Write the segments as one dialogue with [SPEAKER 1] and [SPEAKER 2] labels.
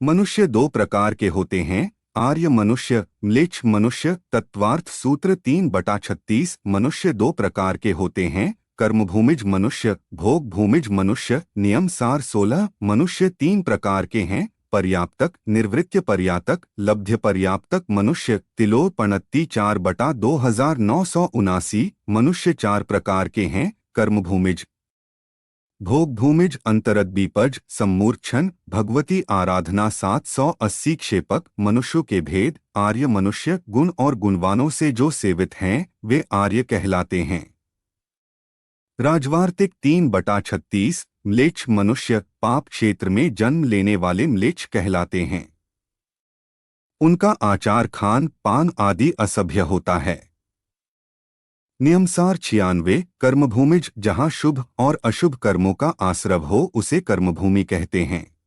[SPEAKER 1] मनुष्य दो प्रकार के होते हैं, आर्य मनुष्य, म्लेच्छ मनुष्य। तत्वार्थ सूत्र 3/36। मनुष्य दो प्रकार के होते हैं, कर्मभूमिज मनुष्य, भोग भूमिज मनुष्य। नियम सार 16। मनुष्य तीन प्रकार के हैं, पर्याप्तक, निर्वृत्य पर्याप्तक, लब्ध्य पर्याप्तक मनुष्य। तिलोर पणत्ती 4/2979। मनुष्य चार प्रकार के हैं, कर्मभूमिज, भोग भूमिज, अंतरद्वीपज, सम्मूर्छन, भगवती आराधना। 780। क्षेपक मनुष्यों के भेद। आर्य मनुष्य, गुण और गुणवानों से जो सेवित हैं वे आर्य कहलाते हैं। राजवार्तिक 3/36। म्लेच्छ मनुष्य, पाप क्षेत्र में जन्म लेने वाले म्लेच्छ कहलाते हैं। उनका आचार, खान पान आदि असभ्य होता है। नियमसार 96। कर्मभूमिज, जहाँ शुभ और अशुभ कर्मों का आश्रव हो उसे कर्मभूमि कहते हैं।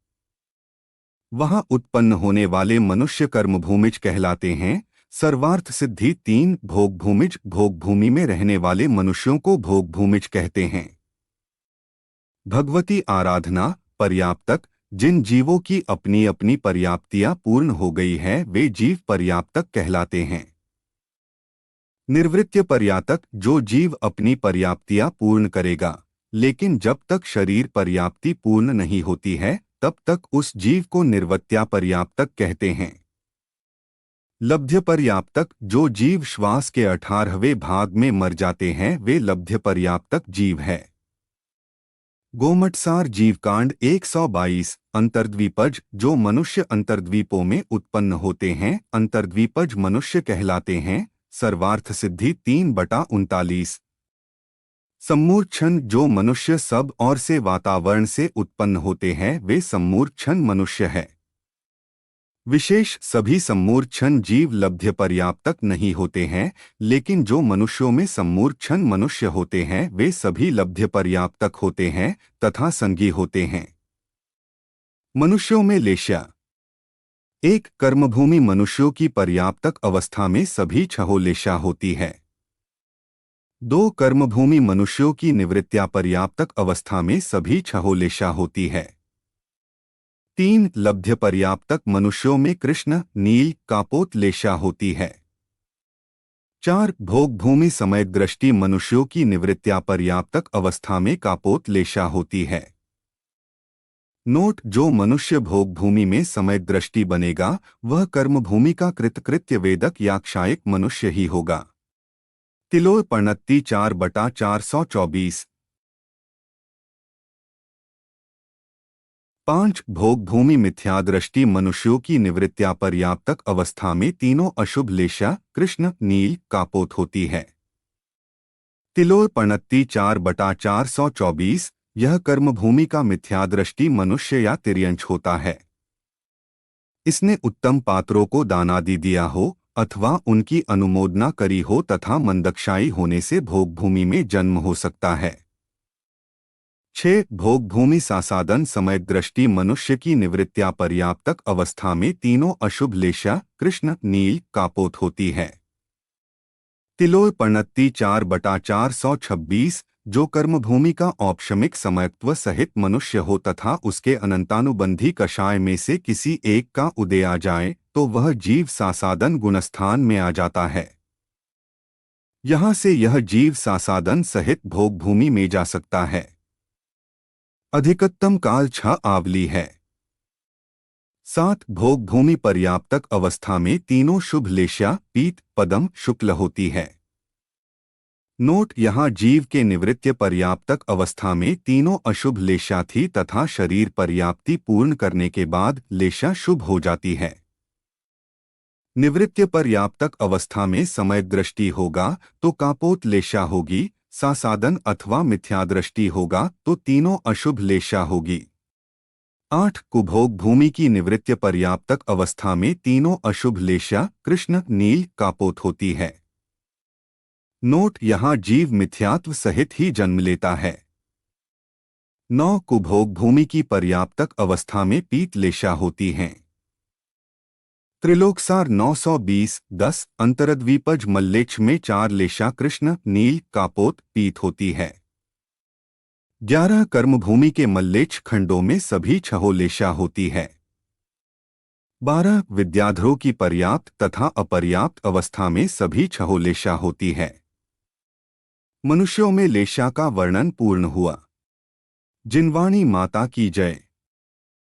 [SPEAKER 1] वहाँ उत्पन्न होने वाले मनुष्य कर्मभूमिज कहलाते हैं। सर्वार्थ सिद्धि 3। भोग भूमिज, भोग भूमि में रहने वाले मनुष्यों को भोग भूमिज कहते हैं। भगवती आराधना पर्याप्तक, जिन जीवों की अपनी अपनी पर्याप्तियां पूर्ण हो गई है वे जीव पर्याप्तक कहलाते हैं। निर्वृत्य पर्याप्तक, जो जीव अपनी पर्याप्तियां पूर्ण करेगा, लेकिन जब तक शरीर पर्याप्ति पूर्ण नहीं होती है तब तक उस जीव को निर्वृत्या पर्याप्तक कहते हैं। लब्ध्य पर्याप्तक, जो जीव श्वास के 18वें भाग में मर जाते हैं वे लब्ध्य पर्याप्तक जीव है। गोमटसार जीवकांड 122। अंतर्द्वीपज, जो मनुष्य अंतर्द्वीपों में उत्पन्न होते हैं अंतर्द्वीपज मनुष्य कहलाते हैं। सर्वार्थ सिद्धि 3/39। सम्मूर्छन, जो मनुष्य सब और से वातावरण से उत्पन्न होते हैं वे सम्मूर्छन मनुष्य है। विशेष सभी सम्मूर्छन जीव लब्ध्य पर्याप्तक नहीं होते हैं, लेकिन जो मनुष्यों में सम्मूर्छन मनुष्य होते हैं वे सभी लब्ध्य पर्याप्तक होते हैं तथा संगी होते हैं। मनुष्यों में लेश्या 1। कर्मभूमि मनुष्यों की पर्याप्तक अवस्था में सभी छहों लेशा होती है। 2। कर्मभूमि मनुष्यों की निवृत्त्या पर्याप्तक अवस्था में सभी छहों लेशा होती है। 3। लब्ध्य पर्याप्तक मनुष्यों में कृष्ण, नील, कापोत लेशा होती है। 4। भोग भूमि समय दृष्टि मनुष्यों की निवृत्त्या पर्याप्तक अवस्था में कापोत लेशा होती है। नोट, जो मनुष्य भोग भूमि में समय दृष्टि बनेगा वह कर्मभूमि का कृतकृत्य वेदक या क्षायक मनुष्य ही होगा। तिलोर पणत्ती 4/424। 5। भोग भूमि मिथ्यादृष्टि मनुष्यों की निवृत्त्या पर्याप्तक अवस्था में तीनों अशुभ लेशा कृष्ण, नील, कापोत होती है। तिलोर पणत्ती 4/424। यह कर्मभूमि का मिथ्यादृष्टि मनुष्य या तिर्यंच होता है। इसने उत्तम पात्रों को दानादि दिया हो अथवा उनकी अनुमोदना करी हो तथा मंदक्षायी होने से भोग भूमि में जन्म हो सकता है। 6। भोग भूमि सासादन समय दृष्टि मनुष्य की निवृत्त्या पर्याप्तक अवस्था में तीनों अशुभ लेशा कृष्ण, नील, कापोत होती है। तिलोर पणत्ती 4/426। जो कर्मभूमि का औपशमिक समयत्व सहित मनुष्य हो तथा उसके अनंतानुबंधी कषाय में से किसी एक का उदय आ जाए तो वह जीव सासादन गुणस्थान में आ जाता है। यहाँ से यह जीव सासादन सहित भोग भूमि में जा सकता है। अधिकतम काल 6 आवली है। 7। भोग भूमि पर्याप्तक अवस्था में तीनों शुभ लेशा पीत, पदम, शुक्ल होती है। नोट, यहाँ जीव के निवृत्त्य पर्याप्तक अवस्था में तीनों अशुभ लेशा थी तथा शरीर पर्याप्ति पूर्ण करने के बाद लेशा शुभ हो जाती है। निवृत्त्य पर्याप्तक अवस्था में समय दृष्टि होगा तो कापोत लेशा होगी, सासादन अथवा मिथ्यादृष्टि होगा तो तीनों अशुभ लेशा होगी। 8। कुभोग भूमि की निवृत्त्य पर्याप्तक अवस्था में तीनों अशुभ लेशा कृष्ण, नील, कापोत होती है। नोट, यहाँ जीव मिथ्यात्व सहित ही जन्म लेता है। 9। कुभोग भूमि की पर्याप्तक अवस्था में पीत लेशा होती हैं। त्रिलोकसार 920। 10। अंतरद्वीपज मल्लेच्छ में 4 लेशा कृष्ण, नील, कापोत, पीत होती है। 11। कर्मभूमि के मल्लेच्छ खंडों में सभी छहों लेशा होती है। 12 विद्याधरों की पर्याप्त तथा अपर्याप्त अवस्था में सभी छहों लेशा होती है। मनुष्यों में लेशा का वर्णन पूर्ण हुआ। जिनवाणी माता की जय।